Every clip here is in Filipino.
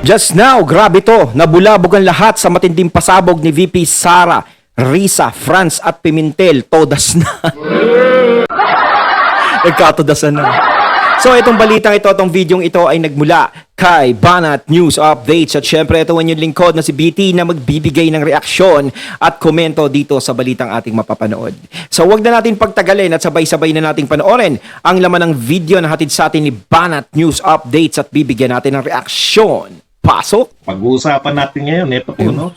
Just now, grabe to. Nabulabog ang lahat sa matinding pasabog ni VP Sara, Risa, Franz at Pimentel. Todas na. Nagkatodasan na. So itong balitang ito, itong videong ito ay nagmula kay Banat News Updates. At syempre ito ang yung lingkod na si BT na magbibigay ng reaksyon at komento dito sa balitang ating mapapanood. So wag na natin pagtagalin at sabay-sabay na nating panoorin ang laman ng video na hatid sa atin ni Banat News Updates at bibigyan natin ng reaksyon. Pasok! Pag-uusapan natin ngayon, ito po, no?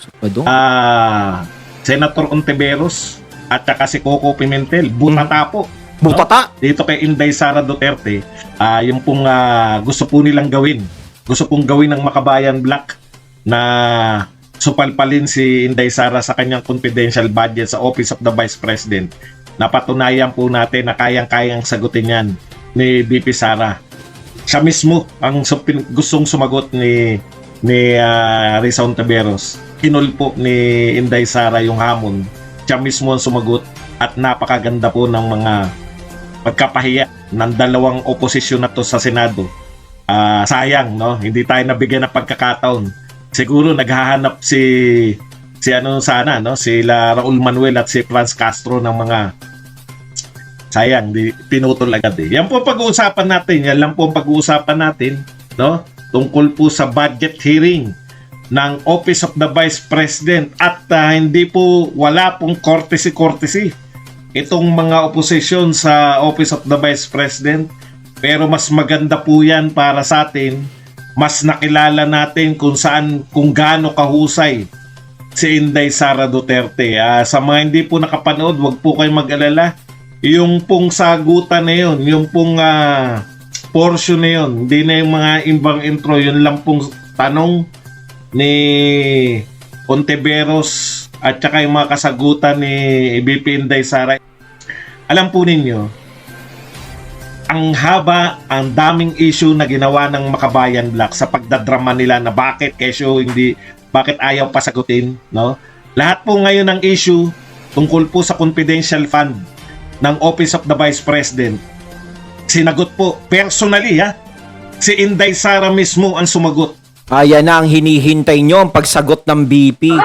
Senator Ontiveros at saka si Coco Pimentel, butata po. Butata? No? Dito kay Inday Sara Duterte, yung pong gusto po nilang gawin. Gusto pong gawin ng Makabayan Black na supalpalin si Inday Sara sa kanyang confidential budget sa Office of the Vice President. Napatunayan po natin na kayang-kayang sagutin yan ni VP Sara. Siya mismo ang gustong sumagot ni Risa Ontiveros. Kinul po ni Inday Sara yung hamon. Siya mismo ang sumagot at napakaganda po ng mga pagkapahiya ng dalawang oposisyon na to sa Senado. Sayang, no? Hindi tayo nabigyan ng pagkakataon. Siguro naghahanap si Raul Manuel at si Franz Castro ng mga sayang, pinutol agad eh. Yan po pag-uusapan natin. Yan lang po ang pag-uusapan natin, no? Tungkol po sa budget hearing ng Office of the Vice President at hindi po wala pong courtesy itong mga opposition sa Office of the Vice President, pero mas maganda po yan para sa atin. Mas nakilala natin kung gaano kahusay si Inday Sara Duterte. Sa mga hindi po nakapanood, wag po kayong mag-alala. Yung pong sagutan na yun, yung pong portion na yun, hindi na yung mga imbang intro, yun lang pong tanong ni Ontiveros at saka yung mga kasagutan ni VP Inday Sara. Alam po ninyo, ang haba, ang daming issue na ginawa ng Makabayan Black sa pagdadrama nila na bakit ayaw pasagutin, no? Lahat po ngayon ng issue tungkol po sa confidential fund ng Office of the Vice President. Sinagot po personally, si Inday Sara mismo ang sumagot. Ayan na ang hinihintay nyo, ang pagsagot ng BP.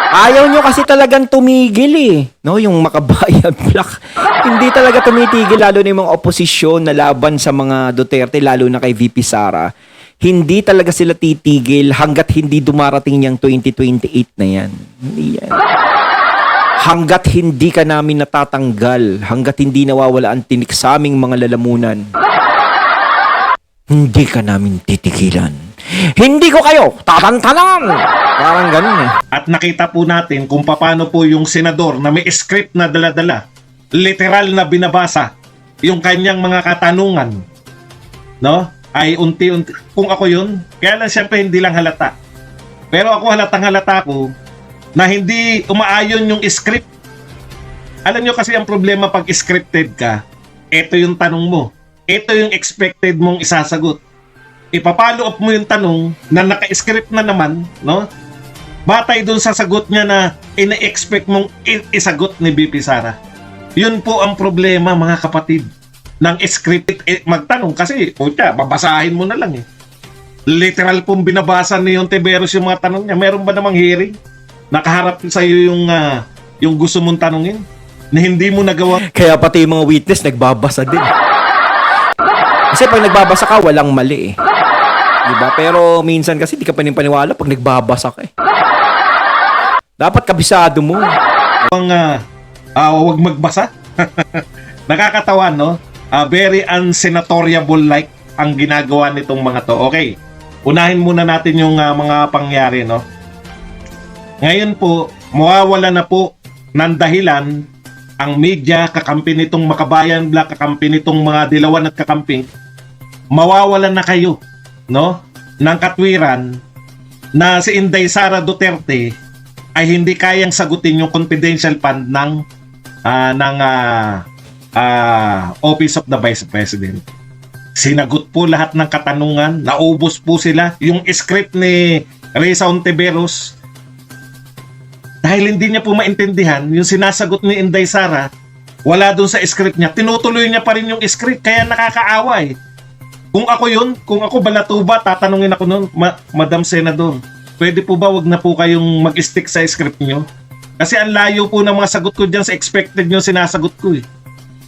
Ayaw nyo kasi talagang tumigil no? Yung Makabayan Black. Hindi talaga tumitigil, lalo na yung mga oposisyon na laban sa mga Duterte, lalo na kay VP Sara. Hindi talaga sila titigil hanggat hindi dumarating yung 2028 na yan. Hindi yan. Hanggat hindi ka namin natatanggal, hanggat hindi nawawala ang tinik sa aming mga lalamunan, hindi ka namin titigilan. Hindi ko kayo tatantanan! Parang ganun At nakita po natin kung paano po yung senador na may script na dala-dala, literal na binabasa yung kanyang mga katanungan, no? Ay unti-unti. Kung ako yun, kaya lang siyempre hindi lang halata. Pero ako halatang-halata ko na hindi umaayon yung script. Alam nyo kasi ang problema pag scripted ka, ito yung tanong mo. Ito yung expected mong isasagot. Ipapalo up mo yung tanong na naka-script na naman, no? Batay dun sa sagot niya na ina-expect mong isagot ni VP Sara. Yun po ang problema, mga kapatid, ng script magtanong kasi, babasahin mo na lang Literal pong binabasa ni Ontiveros yung mga tanong niya. Meron ba namang hearing? Nakaharap sa iyo yung gusto mong tanungin na hindi mo nagawa. Kaya pati yung mga witness nagbabasa din. Kasi pag nagbabasa ka, walang mali diba? Pero minsan kasi di ka paniniwala pag nagbabasa ka Dapat kabisado mo. Huwag magbasa. Nakakatawa, no? Very unsenatoriable like ang ginagawa nitong mga to. Okay, unahin muna natin yung mga pangyari, no? Ngayon po, mawawala na po ng dahilan ang media, kakampi nitong Makabayan Black, kakampi nitong mga dilawan at kakamping. Mawawala na kayo, no? Ng katwiran na si Inday Sara Duterte ay hindi kayang sagutin yung confidential fund ng Office of the Vice President. Sinagot po lahat ng katanungan, naubos po sila. Yung script ni Risa Ontiveros, dahil hindi niya po maintindihan yung sinasagot ni Inday Sara, wala doon sa script niya, tinutuloy niya pa rin yung script, kaya nakakaawa Kung ako yun, kung ako Balatuba, tatanungin ako noon, Madam Senador, pwede po ba wag na po kayong mag-stick sa script nyo? Kasi ang layo po ng mga sagot ko dyan sa expected nyo sinasagot ko eh.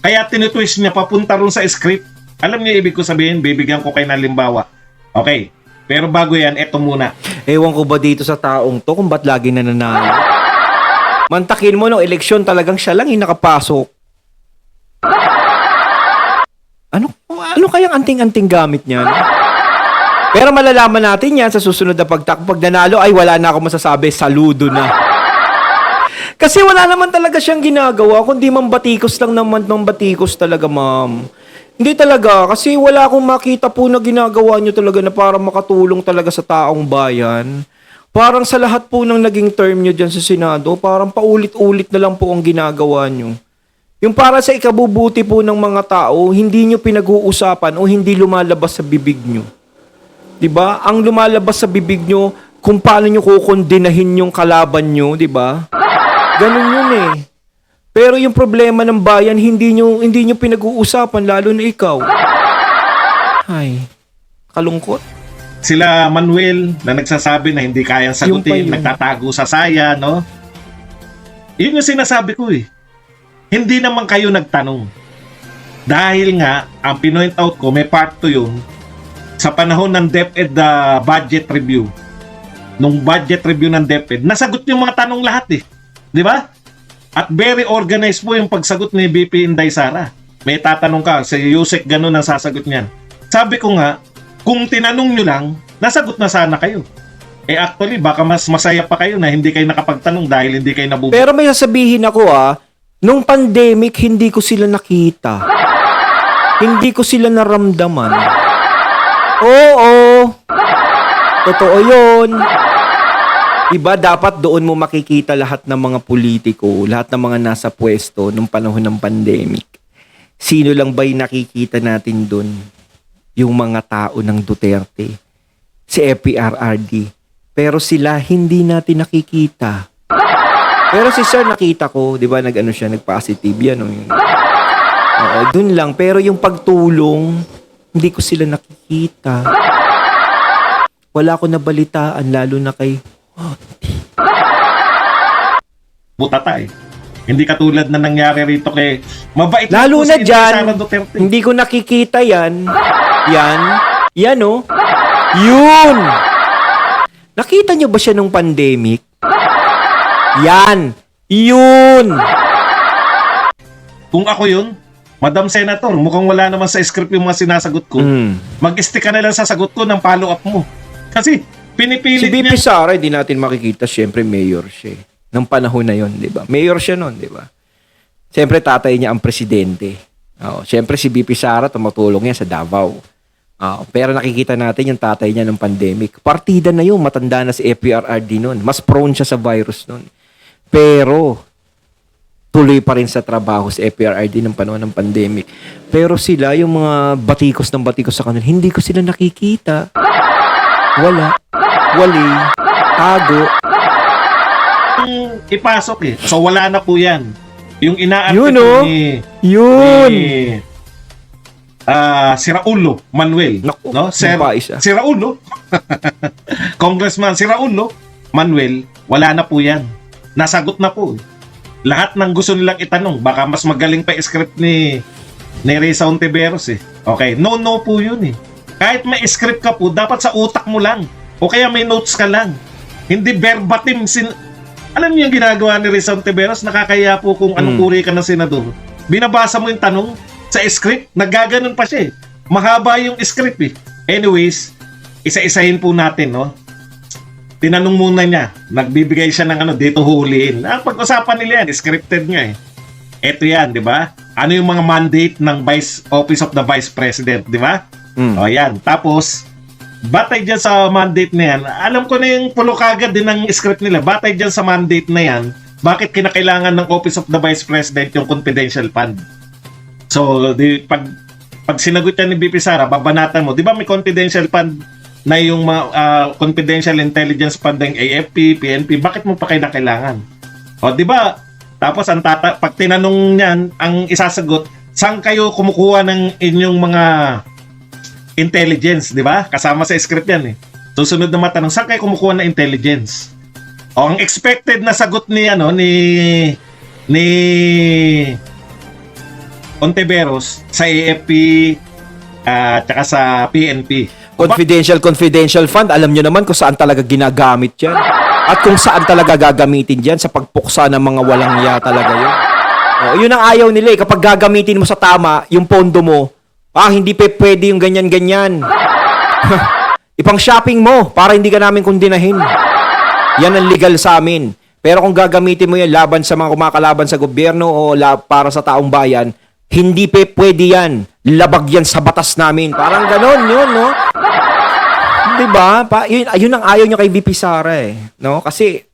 Kaya tinitwist niya papunta ron sa script. Alam niyo ibig ko sabihin, bibigyan ko kayo ng limbawa. Okay, pero bago yan, eto muna. Ewan ko ba dito sa taong to kung ba't lagi nananalo? Mantakin mo nung eleksyon talagang siya lang yung nakapasok. Ano kayang anting-anting gamit niyan? Pero malalaman natin yan sa susunod na pag nanalo ay wala na ako masasabi, saludo na. Kasi wala naman talaga siyang ginagawa, kundi mambatikos lang naman mambatikos talaga, ma'am. Hindi talaga, kasi wala akong makita po na ginagawa nyo talaga na para makatulong talaga sa taong bayan. Parang sa lahat po ng naging term nyo dyan sa Senado, parang paulit-ulit na lang po ang ginagawa nyo. Yung para sa ikabubuti po ng mga tao, hindi nyo pinag-uusapan o hindi lumalabas sa bibig nyo. 'Di ba? Ang lumalabas sa bibig nyo kung paano nyo kukondinahin yung kalaban nyo, 'di ba? Ganun yun eh. Pero yung problema ng bayan, hindi nyo pinag-uusapan, lalo na ikaw. Ay, kalungkot. Sila Manuel na nagsasabi na hindi kayang sagutin, Yung pa yun. nagtatago sa saya, no? Yun yung sinasabi ko eh. Hindi naman kayo nagtanong. Dahil nga, ang pinoint out ko, may part 2 yun, sa panahon ng DepEd budget review. Nung budget review ng DepEd, nasagot yung mga tanong lahat eh. Di ba? At very organized po yung pagsagot ni BP Inday Sara. May tatanong ka, si Yusek ganun ang sasagot niyan. Sabi ko nga, kung tinanong nyo lang, nasagot na sana kayo. Eh actually, baka mas masaya pa kayo na hindi kayo nakapagtanong dahil hindi kayo nabubuhay. Pero may sasabihin ako nung pandemic, hindi ko sila nakita. Hindi ko sila naramdaman. Oo. Totoo yun. Iba, dapat doon mo makikita lahat ng mga politiko, lahat ng mga nasa pwesto nung panahon ng pandemic. Sino lang ba yung nakikita natin doon? Yung mga tao ng Duterte. Si FPRRD. Pero sila, hindi natin nakikita. Pero si Sir nakita ko, 'di ba, nag-positive yan, Oo, dun lang, pero yung pagtulong, hindi ko sila nakikita. Wala ko nabalitaan lalo na kay Butata eh. Hindi katulad na nangyari rito kay mabait lang lalo po na si diyan. Sara Duterte. Hindi ko nakikita yan. Yan oh. Yun. Nakita niyo ba siya nung pandemic? Yan. Yun. Kung ako yun, Madam Senator, mukhang wala naman sa script yung mga sinasagot ko. Mag-stick ka na lang sa sagot ko ng follow-up mo. Kasi, pinipilit Si BP niya. Sara, hindi natin makikita. Siyempre, mayor siya. Nung panahon na yon, di ba? Mayor siya nun, di ba? Siyempre, tatay niya ang presidente. Siyempre, si BP Sara, tumutulong niya sa Davao. Pero nakikita natin yung tatay niya ng pandemic. Partida na yun, matanda na si FPRRD nun. Mas prone siya sa virus nun. Pero, tuloy pa rin sa trabaho si FPRRD ng panahon ng pandemic. Pero sila, yung mga batikos ng batikos sa kanila, hindi ko sila nakikita. Wala. Wali. Tago. Ipasok eh. So, wala na po yan. Yung inaarte Yun, po oh. Yun. si Raulo Manuel. Naku, no? pa isa. Si Raulo. Congressman si Raulo Manuel, wala na po yan. Nasagot na po. Lahat ng gusto nilang itanong, baka mas magaling pa script ni Risa Ontiveros eh. Okay, no po yun eh. Kahit may script ka po, dapat sa utak mo lang. O kaya may notes ka lang. Hindi verbatim. Alam niyo yung ginagawa ni Risa Ontiveros? Nakakaya po kung anong uri ka ng senador. Binabasa mo yung tanong sa script, naggaganon pa siya eh. Mahaba yung script eh. Anyways, isa-isahin po natin, no? Tinanong muna niya, nagbibigay siya ng dito huliin. Pag-usapan nila yan, scripted nga eh. Ito yan, di ba? Ano yung mga mandate ng Office of the Vice President, di ba? O yan. Tapos, batay dyan sa mandate na yan, alam ko na yung pulo kagad din ng script nila, batay dyan sa mandate na yan, bakit kinakailangan ng Office of the Vice President yung confidential fund? So, pag sinagot yan ni BP Sara, babanatan mo, di ba may confidential fund na yung confidential intelligence fund ng AFP, PNP, bakit mo pa kailangan? O, di ba? Tapos, pag tinanong niyan, ang isasagot, saan kayo kumukuha ng inyong mga intelligence, di ba? Kasama sa script yan eh. Susunod na matanong, saan kayo kumukuha ng intelligence? O, ang expected na sagot ni ni Ontiveros sa AFP at saka sa PNP. Confidential fund, alam nyo naman kung saan talaga ginagamit yan. At kung saan talaga gagamitin dyan sa pagpuksa ng mga walang iya talaga yun. Yun ang ayaw nila eh. Kapag gagamitin mo sa tama, yung pondo mo, hindi pwede yung ganyan-ganyan. Ipang shopping mo para hindi ka namin kundinahin. Yan ang legal sa amin. Pero kung gagamitin mo yan laban sa mga kumakalaban sa gobyerno o para sa taong bayan, hindi pwede yan. Labag yan sa batas namin. Parang ganon yun, no? Diba? Yun ang ayaw nyo kay VP Sara eh. No? Kasi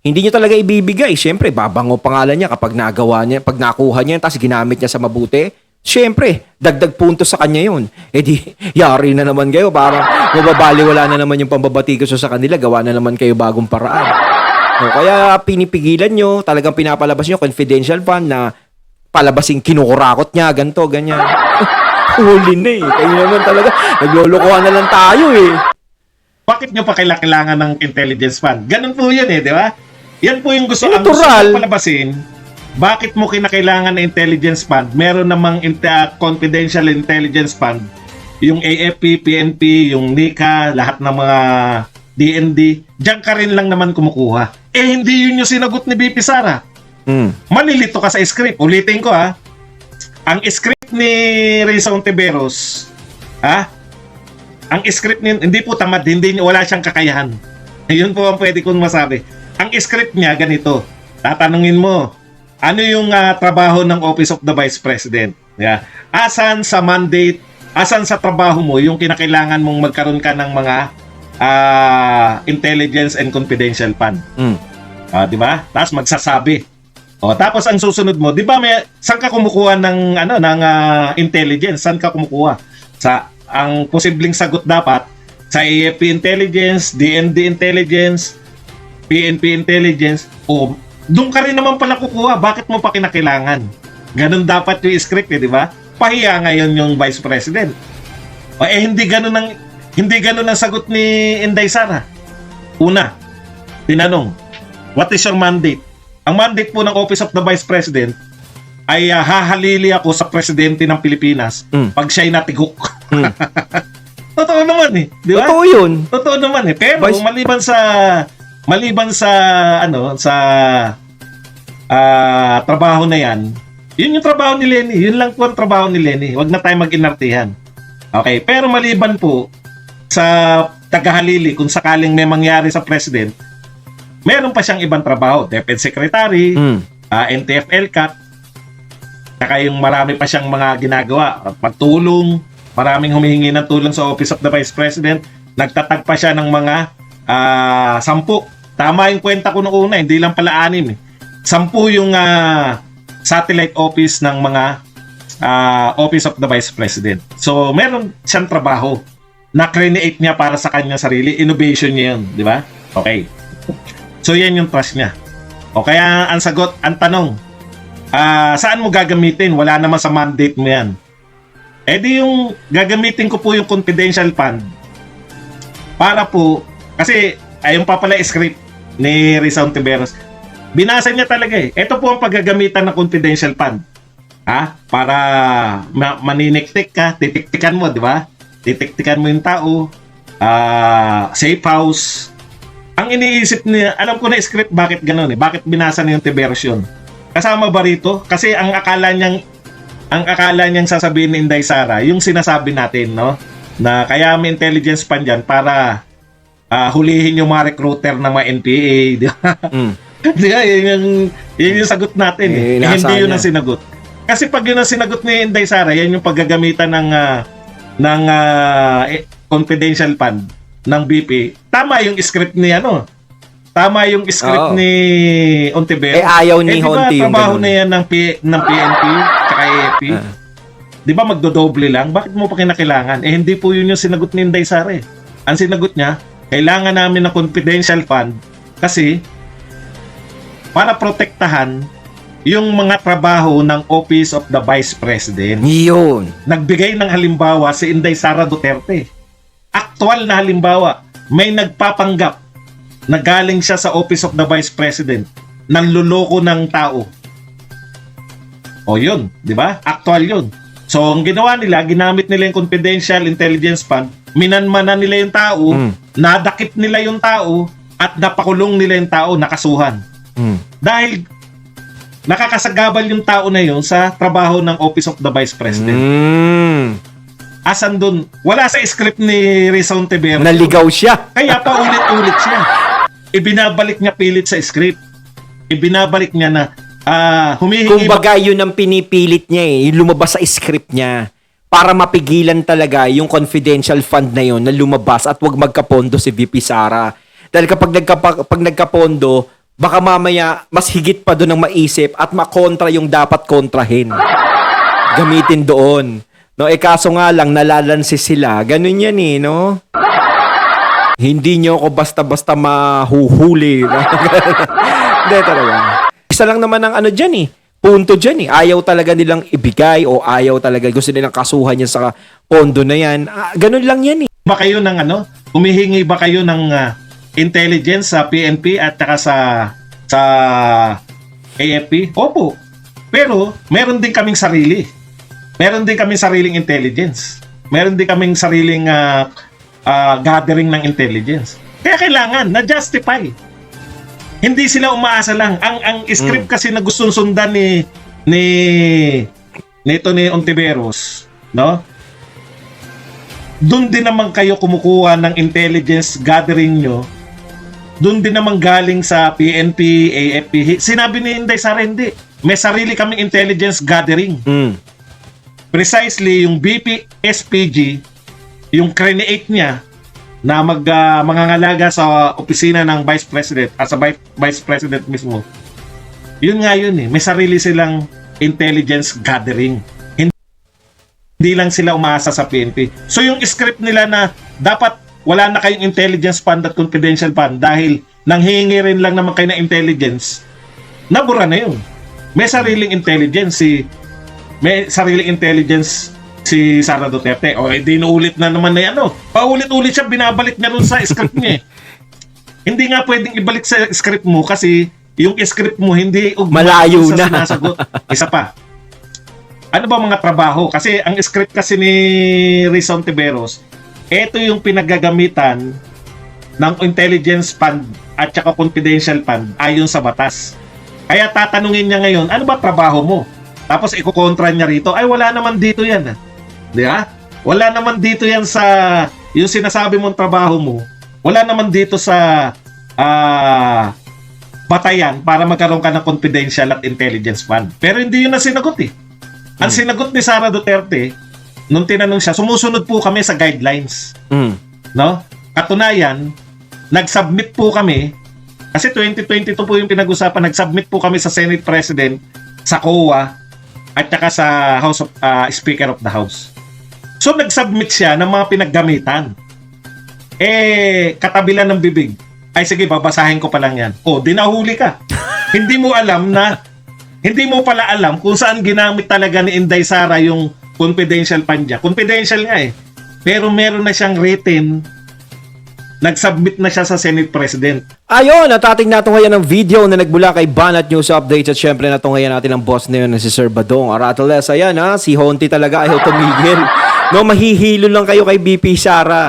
hindi nyo talaga ibibigay. Siyempre, babango pangalan niya kapag nagawa niya, pag nakuha niya, tapos ginamit niya sa mabuti. Siyempre, dagdag puntos sa kanya yun. Eh di, yari na naman kayo. Parang mababali, wala na naman yung pambabati ko sa kanila. Gawa na naman kayo bagong paraan. No, kaya pinipigilan nyo, talagang pinapalabas nyo, confidential fund na palabasing kinukurakot niya, ganto, ganyan. Huli na eh. Kayo naman talaga, naglolokohan na lang tayo eh. Bakit nyo pa kailangan ng intelligence fund? Ganun po yun eh, di ba? Yan po yung gusto ang gusto Natural. ko palabasin. Bakit mo kinakailangan ng intelligence fund? Meron namang confidential intelligence fund. Yung AFP, PNP, yung NICA, lahat ng mga DND. Diyan ka rin lang naman kumukuha. Eh, hindi yun yung sinagot ni BP Sara. Malilito ka sa script. Ulitin ko ang script ni Risa Ontiveros, ang script niya, hindi po tamad, wala siyang kakayahan. Yun po ang pwede kong masabi. Ang script niya, ganito. Tatanungin mo, ano yung trabaho ng Office of the Vice President? Yeah. Asan sa mandate, asan sa trabaho mo, yung kinakailangan mong magkaroon ka ng mga intelligence and confidential fund. Di ba? Tapos magsasabi. Tapos ang susunod mo, di ba saan ka kumukuha ng intelligence? Saan ka kumukuha? Ang posibleng sagot dapat sa AFP intelligence, DND intelligence, PNP intelligence, doon ka rin naman pala kukuha. Bakit mo pa kinakailangan? Ganun dapat yung script, di ba? Pahiya ngayon yung Vice President. Hindi ganun ang sagot ni Inday Sara. Una, tinanong, what is your mandate? Ang mandate po ng Office of the Vice President ay hahalili ako sa presidente ng Pilipinas pag siya'y natigok. Totoo naman eh, di ba? Totoo yun. Totoo naman eh. Pero maliban sa trabaho na yan, yun yung trabaho ni Lenny. Yun lang po ang trabaho ni Lenny. Huwag na tayo mag-inartihan. Okay, pero maliban po sa tagahalili kung sakaling may mangyari sa president, meron pa siyang ibang trabaho. Defense Secretary, NTF-LCAT, saka yung marami pa siyang mga ginagawa. Pagtulong, maraming humihingi ng tulong sa Office of the Vice President. Nagtatag pa siya ng mga 10. Tama yung kwenta ko noong una, hindi lang pala 6 eh. 10 yung satellite office ng mga Office of the Vice President. So, meron siyang trabaho na create niya para sa kanyang sarili. Innovation niya yun, di ba? Okay. So, yan yung trust niya. O kaya, ang sagot, ang tanong, saan mo gagamitin? Wala naman sa mandate mo yan. Eh di yung gagamitin ko po yung confidential fund para po, kasi ayun pa pala script ni Risa Ontiveros. Binasa niya talaga eh. Ito po ang paggagamitan ng confidential fund. Para maniniktik ka, titiktikan mo, di ba? Titiktikan mo yung tao, safe house. Ang iniisip niya, alam ko na script bakit gano'n eh. Bakit binasa niya yung Ontiveros yun? Kasama ba rito? Kasi ang akala niyang sasabihin ni Inday Sara, yung sinasabi natin, no? Na kaya may intelligence fund dyan para hulihin yung mga recruiter ng mga NPA, di ba? Di ba? Yun yung sagot natin eh. Hindi yun ang sinagot. Kasi pag yun ang sinagot ni Inday Sara, yan yung paggagamitan ng confidential fund ng BP. Tama yung script ni Tama yung script ni Ontiveros. Ayaw ni Honti yung trabaho ganun. na yan ng PNP tsaka AFP. Di ba magdodoble lang? Bakit mo pa kinakailangan? Hindi po yun yung sinagot ni Inday Sara eh. Ang sinagot niya, kailangan namin ng confidential fund kasi para protektahan yung mga trabaho ng Office of the Vice President. Yun. Nagbigay ng halimbawa si Inday Sara Duterte. Aktual na halimbawa, may nagpapanggap na galing siya sa Office of the Vice President, nanluloko ng tao. O yun, di ba? Aktual yun. So, ang ginawa nila, ginamit nila yung confidential intelligence fund, minanmanan nila yung tao, nadakip nila yung tao, at napakulong nila yung tao, nakasuhan. Dahil nakakasagabal yung tao na yun sa trabaho ng Office of the Vice President. Asan dun? Wala sa script ni Rizal Ontiveros. Naligaw siya. Kaya pa ulit-ulit siya. Ibinabalik niya pilit sa script. Ibinabalik niya na humihingi Kumbaga, yun ang pinipilit niya yung lumabas sa script niya para mapigilan talaga yung confidential fund na yun na lumabas at wag magkapondo si VP Sara. Dahil kapag nagkapondo, baka mamaya mas higit pa doon ang maisip at makontra yung dapat kontrahin. Gamitin doon. No, kaso nga lang, nalalansi sila. Ganun yan no? Hindi nyo ako basta-basta mahuhuli. Hindi talaga. Isa lang naman ang dyan punto dyan Ayaw talaga nilang ibigay o ayaw talaga gusto nilang kasuhan yan sa pondo na yan. Ganun lang yan ba kayo ng humihingi ba kayo ng intelligence sa PNP at saka sa AFP? Opo. Pero meron din kaming sarili. Meron din kaming sariling intelligence. Meron din kaming sariling gathering ng intelligence. Kaya kailangan na justify. Hindi sila umaasa lang. Ang script kasi na gustong sundan ni Ontiveros, no? Doon din naman kayo kumukuha ng intelligence gathering nyo. Doon din naman galing sa PNP, AFP. Sinabi ni Inday Sara, hindi. May sarili kaming intelligence gathering. Precisely yung BP SPG, yung create niya na mangangalaga sa opisina ng Vice President at sa Vice President mismo. Yun nga yun May sarili silang intelligence gathering. Hindi lang sila umaasa sa PNP. So yung script nila na dapat wala na kayong intelligence fund at confidential fund dahil nanghihingi rin lang naman kayo ng intelligence, nabura na yun. May sariling intelligence si Sara Duterte. O di naulit na naman na paulit-ulit siya, binabalik niya rin sa script niya Hindi nga pwedeng ibalik sa script mo kasi yung script mo hindi malayo sa na. sinasagot. Isa pa. Ano ba mga trabaho? Kasi ang script kasi ni Rizal Ontiveros, ito yung pinagagamitan ng intelligence fund at saka confidential fund ayon sa batas. Kaya tatanungin niya ngayon, ano ba trabaho mo? Tapos ikukontra niya rito, ay wala naman dito yan. Di ba? Wala naman dito yan sa yung sinasabi mong trabaho mo. Wala naman dito sa batayan para magkaroon ka ng confidential at intelligence fund. Pero hindi yun ang sinagot Ang sinagot ni Sara Duterte, nung tinanong siya, sumusunod po kami sa guidelines. No? Katunayan, nag-submit po kami, kasi 2022 po yung pinag-usapan, nag-submit po kami sa Senate President, sa COA, at saka sa House of, Speaker of the House. So nag-submit siya ng mga pinaggamitan. Katabilan ng bibig. Ay sige, babasahin ko pa lang yan. Dinahuli ka. Hindi mo pala alam kung saan ginamit talaga ni Inday Sara yung confidential fund niya. Confidential nga Pero meron na siyang written. Nag-submit na siya sa Senate President. Ayun, natating natin ngayon ng video na nagbula kay Banat News Updates at syempre natungayan natin ang boss na yun na si Sir Badong Arateles. Ayan si Honti talaga ayaw tumigil. No, mahihilo lang kayo kay BP Sara.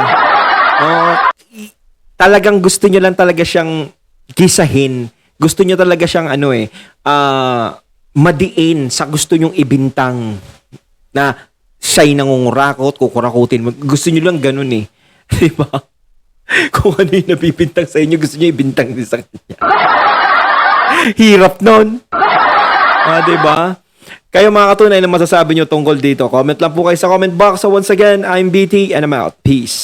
No, talagang gusto niyo lang talaga siyang gisahin. Gusto niyo talaga siyang madiin sa gusto niyong ibintang na siya'y nangungurakot, kukurakutin. Gusto niyo lang ganun Diba? Kung ano yung nabibintang sa inyo, gusto niyo ibintang din sa kanya. Hirap nun. Diba? Kayo mga katunay na masasabi nyo tungkol dito. Comment lang po kayo sa comment box. So once again, I'm BT and I'm out. Peace.